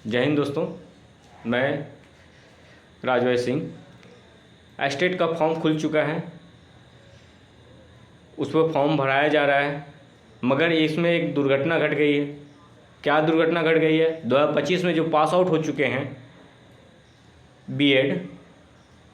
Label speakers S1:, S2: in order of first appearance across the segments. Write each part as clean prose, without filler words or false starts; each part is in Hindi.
S1: जय हिंद दोस्तों। मैं राजवैर सिंह। एस्टेट का फॉर्म खुल चुका है, उस पर फॉर्म भराया जा रहा है, मगर इसमें एक दुर्घटना घट गई है। क्या दुर्घटना घट गई है? 2025 में जो पास आउट हो चुके हैं बीएड,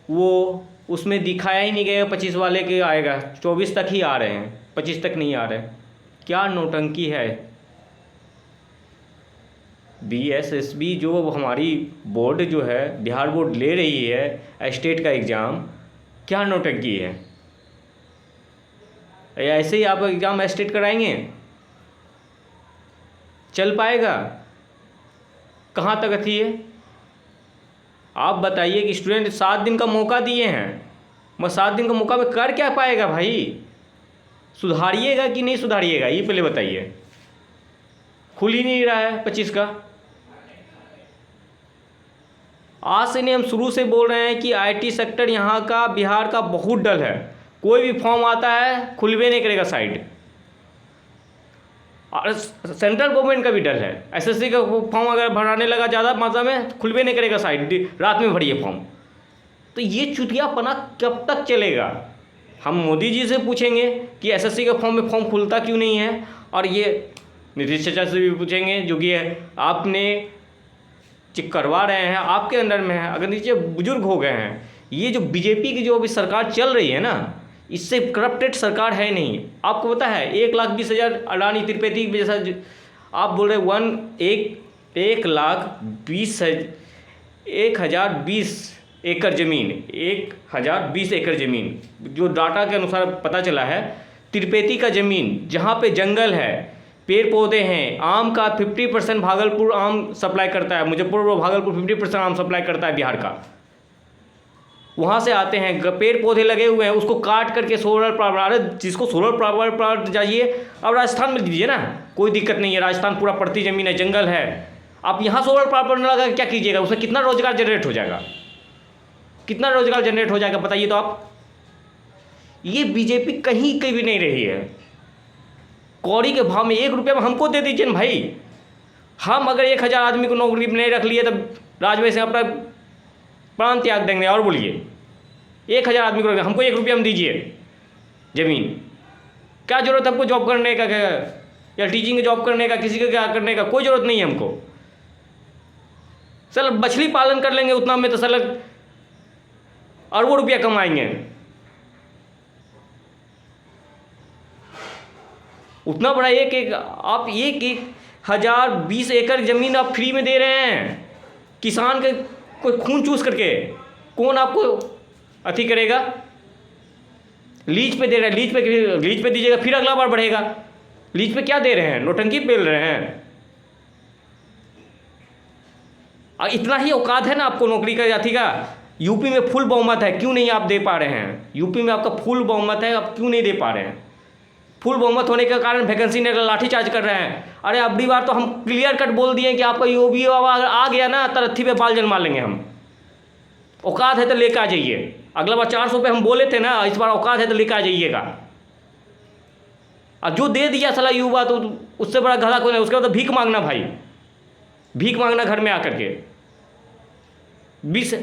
S1: वो उसमें दिखाया ही नहीं गया 25 वाले के आएगा। 24 तक ही आ रहे हैं, 25 तक नहीं आ रहे। क्या नौटंकी है। बीएसएसबी जो हमारी बोर्ड जो है, बिहार बोर्ड ले रही है स्टेट का एग्ज़ाम, क्या नौटंकी है। या ऐसे ही आप एग्ज़ाम स्टेट कराएंगे? चल पाएगा? कहाँ तक थी है? आप बताइए कि स्टूडेंट 7 दिन का मौका दिए हैं, मैं 7 दिन का मौका में कर क्या पाएगा भाई? सुधारिएगा कि नहीं सुधारिएगा, ये पहले बताइए। खुल ही नहीं रहा है 25 का। आज से नहीं, हम शुरू से बोल रहे हैं कि आईटी सेक्टर यहाँ का, बिहार का बहुत डल है। कोई भी फॉर्म आता है खुलवे नहीं करेगा साइट, और सेंट्रल गवर्नमेंट का भी डल है। एसएससी का फॉर्म अगर भराने लगा ज़्यादा मात्रा में, खुलवे नहीं करेगा साइट, रात में भरिए फॉर्म। तो ये चुतियापना कब तक चलेगा? हम मोदी जी से पूछेंगे कि एसएससी के फॉर्म में फॉर्म खुलता क्यों नहीं है, और ये नीतीश चाचा से भी पूछेंगे जो कि आपने चेक करवा रहे हैं, आपके अंडर में है। अगर नीचे बुजुर्ग हो गए हैं, ये जो बीजेपी की जो अभी सरकार चल रही है ना, इससे करप्टेड सरकार है नहीं। आपको पता है 1,20,000 अडानी तिरुपति जैसा आप बोल रहे 1,20 एकड़ ज़मीन, 1,020 एकड़ ज़मीन, जो डाटा के अनुसार पता चला है। तिरुपति का ज़मीन जहाँ पे जंगल है, पेड़ पौधे हैं, आम का 50% भागलपुर आम सप्लाई करता है, मुजफ्फरपुर और भागलपुर 50% आम सप्लाई करता है बिहार का। वहाँ से आते हैं, पेड़ पौधे लगे हुए हैं, उसको काट करके सोलर पावर, अरे जिसको सोलर पावर प्लांट चाहिए अब राजस्थान में दीजिए ना, कोई दिक्कत नहीं है। राजस्थान पूरा पड़ती ज़मीन है, जंगल है। आप यहाँ सोलर पावर लगा क्या कीजिएगा? उसमें कितना रोजगार जनरेट हो जाएगा? कितना रोजगार जनरेट हो जाएगा बताइए तो आप। ये बीजेपी कहीं भी नहीं रही है। कौड़ी के भाव में 1 रुपये में हमको दे दीजिए ना भाई। हम अगर 1,000 आदमी को नौकरी में नहीं रख लिए तब राजवैर से अपना प्राण त्याग देंगे। और बोलिए 1,000 आदमी को हमको 1 रुपया में दीजिए ज़मीन। क्या ज़रूरत है हमको जॉब करने का, या टीचिंग का जॉब करने का, किसी का क्या करने का? कोई ज़रूरत नहीं है हमको। सर मछली पालन कर लेंगे उतना में तो सर अरबों रुपया कमाएंगे। उतना बड़ा आप 1,020 एकड़ ज़मीन आप फ्री में दे रहे हैं किसान के, कोई खून चूस करके। कौन आपको अथी करेगा? लीज पे दे रहे हैं, लीज पे दीजिएगा, फिर अगला बार बढ़ेगा। लीज पे क्या दे रहे हैं? नौटंकी पेल रहे हैं। और इतना ही औकात है ना आपको नौकरी का अथी का। यूपी में फुल बहुमत है, क्यों नहीं आप दे पा रहे हैं? यूपी में आपका फुल बहुमत है, आप क्यों नहीं दे पा रहे हैं? फुल बहुमत होने के कारण वैकेंसी ने लाठीचार्ज कर रहे हैं। अरे अगली बार तो हम क्लियर कट बोल दिए कि आपका यूपी आ गया ना, तरत्थी पे बाल जन्मा लेंगे हम। औकात है तो लेकर आ जाइए। अगला बार 400 पे हम बोले थे ना, इस बार औकात है तो लेकर आ जाइएगा। अब जो दे दिया साला युवा, तो उससे बड़ा गधा कोई नहीं। उसके बाद तो भीख मांगना भाई, भीख मांगना घर में आकर के। 20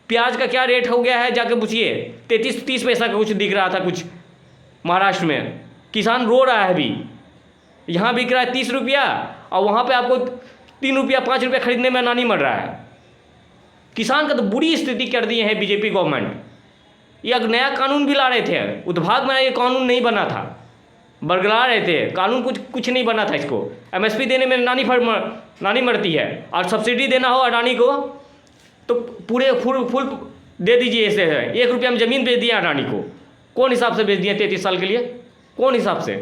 S1: प्याज का क्या रेट हो गया है जाके पूछिए। 33-30 पैसा का कुछ दिख रहा था कुछ महाराष्ट्र में। किसान रो रहा है अभी। यहाँ बिक रहा है 30 रुपया, और वहाँ पे आपको 3 रुपया 5 रुपया खरीदने में नानी मर रहा है। किसान का तो बुरी स्थिति कर दी है बीजेपी गवर्नमेंट। ये एक नया कानून भी ला रहे थे, उद्भाग में ये कानून नहीं बना था, बरगला रहे थे कानून, कुछ नहीं बना था। इसको एमएसपी देने में नानी मरती है, और सब्सिडी देना हो अडानी को तो पूरे फुल दे दीजिए। ऐसे है 1 रुपया में ज़मीन बेच दिया अडानी को। कौन हिसाब से बेच दिया 33 साल के लिए? कौन हिसाब से?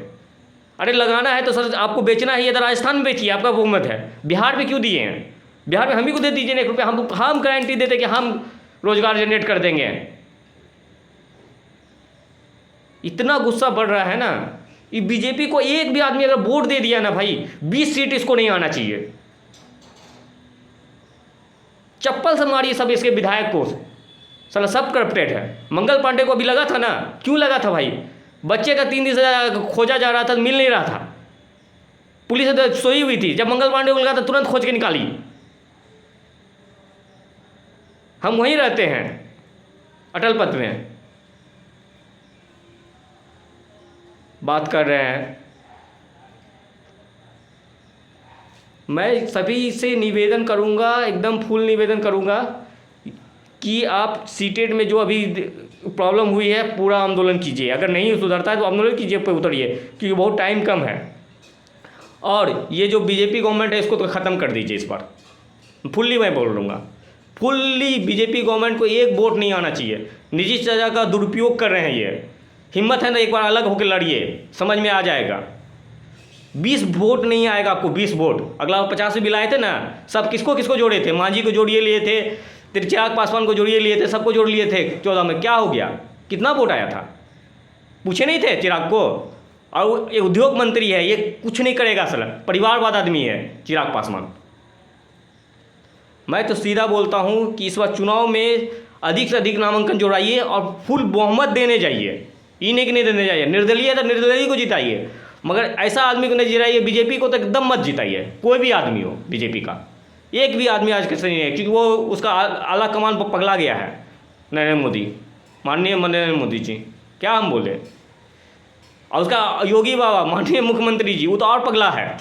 S1: अरे लगाना है तो सर आपको बेचना ही है तो राजस्थान में बेचिए, आपका बहुमत है। बिहार में क्यों दिए हैं? बिहार में हम ही को दे दीजिए 1 रुपया। हम गारंटी देते कि हम रोजगार जनरेट कर देंगे। इतना गुस्सा बढ़ रहा है ना, ये बीजेपी को एक भी आदमी अगर वोट दे दिया ना भाई, 20 सीट इसको नहीं आना चाहिए। चप्पल से मारिए सब इसके विधायक को, साला सब करप्टेड है। मंगल पांडे को अभी लगा था ना, क्यों लगा था भाई? बच्चे का 3 दिन से खोजा जा रहा था, मिल नहीं रहा था। पुलिस सोई हुई थी, जब मंगल पांडे को लगा था तुरंत खोज के निकाली। हम वहीं रहते हैं अटल पथ में, बात कर रहे हैं। मैं सभी से निवेदन करूंगा, एकदम फुल निवेदन करूंगा कि आप सीटेट में जो अभी प्रॉब्लम हुई है पूरा आंदोलन कीजिए। अगर नहीं सुधरता है तो आंदोलन कीजिए, पे उतरिए, क्योंकि बहुत टाइम कम है। और ये जो बीजेपी गवर्नमेंट है इसको तो ख़त्म कर दीजिए इस बार, फुल्ली मैं बोल लूँगा। फुल्ली बीजेपी गवर्नमेंट को एक वोट नहीं आना चाहिए। निजी सजा का दुरुपयोग कर रहे हैं ये। हिम्मत है ना एक बार अलग होकर लड़िए, समझ में आ जाएगा। 20 वोट नहीं आएगा आपको, 20 वोट। अगला 50 भी लाए थे ना, सब किसको किसको जोड़े थे? मांझी को जोड़िए लिए थे, चिराग पासवान को जोड़िए लिए थे, सबको जोड़ लिए थे 14 में। क्या हो गया? कितना वोट आया था? पूछे नहीं थे चिराग को? और ये उद्योग मंत्री है, ये कुछ नहीं करेगा। असल परिवारवाद आदमी है चिराग पासवान। मैं तो सीधा बोलता हूँ कि इस बार चुनाव में अधिक से अधिक नामांकन जोड़ाइए और फुल बहुमत देने जाइए। ये नहीं कि नहीं देने जाइए, निर्दलीय तो निर्दलीय को जिताइए, मगर ऐसा आदमी को नहीं जिताइए, बीजेपी को तो एकदम मत जिताइए। कोई भी आदमी हो बीजेपी का, एक भी आदमी आज कैसे नहीं है, क्योंकि वो उसका आला कमान पर पगला गया है। नरेंद्र मोदी, माननीय नरेंद्र मोदी जी, क्या हम बोले। और उसका योगी बाबा, माननीय मुख्यमंत्री जी, वो तो और पगला है।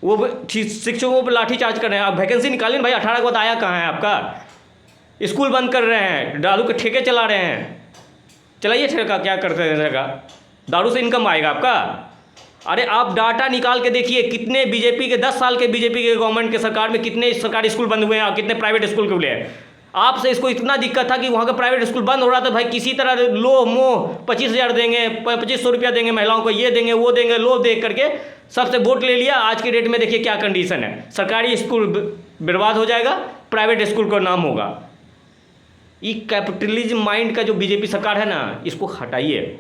S1: वो शिक्षकों पर लाठीचार्ज कर रहे हैं। आप वैकेंसी निकालिए भाई, 18 के बाद आया कहाँ है आपका? स्कूल बंद कर रहे हैं, दारू के ठेके चला रहे हैं। चलाइए ठेका, क्या करते हैं ठेका? दारू से इनकम आएगा आपका? अरे आप डाटा निकाल के देखिए, कितने बीजेपी के 10 साल के बीजेपी के गवर्नमेंट के सरकार में कितने सरकारी स्कूल बंद हुए हैं और कितने प्राइवेट स्कूल खुले हैं। आपसे इसको इतना दिक्कत था कि वहाँ का प्राइवेट स्कूल बंद हो रहा था, भाई किसी तरह लो मोह 25,000 देंगे, 2500 रुपया देंगे महिलाओं को, ये देंगे वो देंगे, लो देख करके सबसे वोट ले लिया। आज की डेट में देखिए क्या कंडीशन है, सरकारी स्कूल बर्बाद हो जाएगा, प्राइवेट स्कूल का नाम होगा। ये कैपिटलिज्म माइंड का जो बीजेपी सरकार है ना, इसको हटाइए,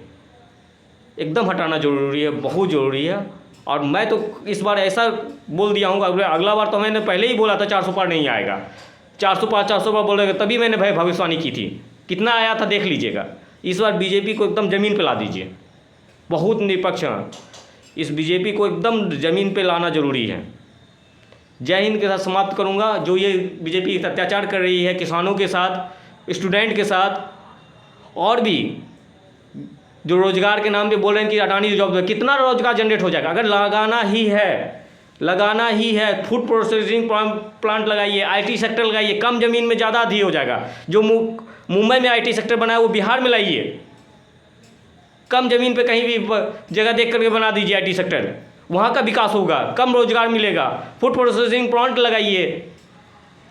S1: एकदम हटाना जरूरी है, बहुत ज़रूरी है। और मैं तो इस बार ऐसा बोल दिया हूँ, अगला बार तो मैंने पहले ही बोला था 400 पार नहीं आएगा, 400 पार बोल रहे थे, तभी मैंने भाई भविष्यवाणी की थी। कितना आया था देख लीजिएगा। इस बार बीजेपी को एकदम ज़मीन पे ला दीजिए, बहुत निष्पक्ष हैं, इस बीजेपी को एकदम ज़मीन पे लाना ज़रूरी है। जय हिंद के साथ समाप्त करूँगा। जो ये बीजेपी अत्याचार कर रही है किसानों के साथ, स्टूडेंट के साथ, और भी जो रोजगार के नाम पे बोल रहे हैं कि अडानी जॉब, कितना रोजगार जनरेट हो जाएगा? अगर लगाना ही है, फूड प्रोसेसिंग प्लांट लगाइए, आईटी सेक्टर लगाइए, कम ज़मीन में ज़्यादा अधिक हो जाएगा। जो मुंबई में आईटी सेक्टर बना है वो बिहार में लाइए, कम ज़मीन पे कहीं भी जगह देख करके बना दीजिए आईटी सेक्टर, वहाँ का विकास होगा, कम रोजगार मिलेगा। फूड प्रोसेसिंग प्लांट लगाइए,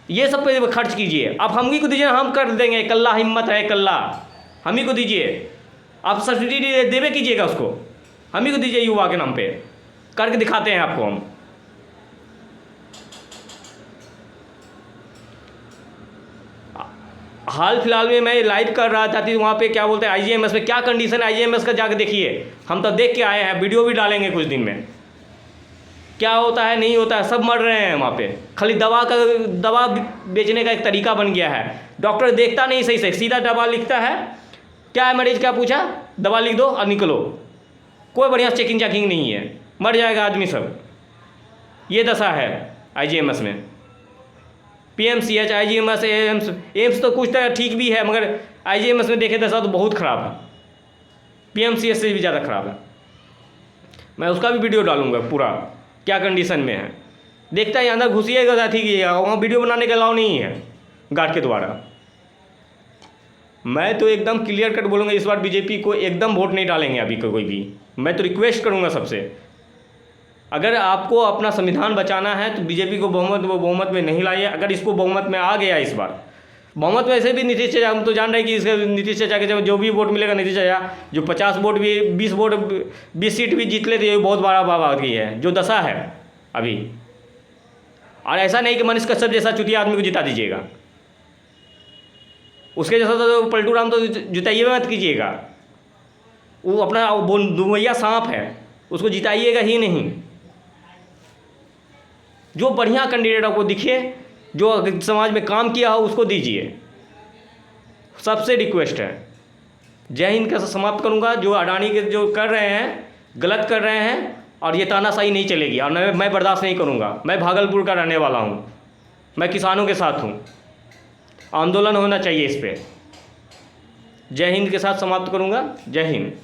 S1: ये सब पे खर्च कीजिए। आप हम ही को दीजिए, हम कर देंगे, कल्ला हिम्मत है, कल्ला हम ही को दीजिए। आप सब्सिडी देवे कीजिएगा उसको, हम ही को दीजिए, युवा के नाम पे करके दिखाते हैं आपको हम। हाल फिलहाल में मैं लाइव कर रहा था, वहाँ पे क्या बोलते हैं आईजीएमएस में क्या कंडीशन है, आईजीएमएस का जाकर देखिए। हम तो देख के आए हैं, वीडियो भी डालेंगे कुछ दिन में, क्या होता है नहीं होता है, सब मर रहे हैं वहाँ पे। खाली दवा बेचने का एक तरीका बन गया है। डॉक्टर देखता नहीं सही से, सीधा दवा लिखता है, क्या है मरीज क्या पूछा, दवा लिख दो और निकलो। कोई बढ़िया चेकिंग नहीं है, मर जाएगा आदमी सब। ये दशा है आईजीएमएस में। पीएमसीएच, आईजीएमएस, एम्स तो कुछ तरह ठीक भी है, मगर आईजीएमएस में देखे दशा तो बहुत ख़राब है, पीएमसीएच से भी ज़्यादा ख़राब है। मैं उसका भी वीडियो डालूंगा पूरा, क्या कंडीशन में है। देखता ही अंदर घुसिएगा साथी की, वहाँ वीडियो बनाने का अलाउ नहीं है गार्ड के द्वारा। मैं तो एकदम क्लियर कट बोलूँगा, इस बार बीजेपी को एकदम वोट नहीं डालेंगे अभी कोई भी। मैं तो रिक्वेस्ट करूँगा सबसे, अगर आपको अपना संविधान बचाना है तो बीजेपी को बहुमत में नहीं लाइए। अगर इसको बहुमत में आ गया इस बार, बहुमत में ऐसे भी नीतीश चाचा, हम तो जान रहे हैं कि इसके नीतीश चाचा के जो भी वोट मिलेगा, नीतीश चाचा जो 50 वोट भी 20 सीट भी जीत लेते, ये बहुत बड़ा बात की है जो दशा है अभी। और ऐसा नहीं कि मनीष कश्यप जैसा चुतिया आदमी को जिता दीजिएगा, उसके जैसा तो पलटू राम तो जिताइए मत कीजिएगा। वो अपना दुमैया सांप है, उसको जिताइएगा ही नहीं। जो बढ़िया कैंडिडेट आपको दिखे, जो समाज में काम किया हो, उसको दीजिए, सबसे रिक्वेस्ट है। जय हिंद का समाप्त करूंगा। जो अडानी के जो कर रहे हैं, गलत कर रहे हैं, और ये तानाशाही नहीं चलेगी और मैं बर्दाश्त नहीं करूंगा। मैं भागलपुर का रहने वाला हूं, मैं किसानों के साथ हूँ, आंदोलन होना चाहिए इस पे। जय हिंद के साथ समाप्त करूँगा। जय हिंद।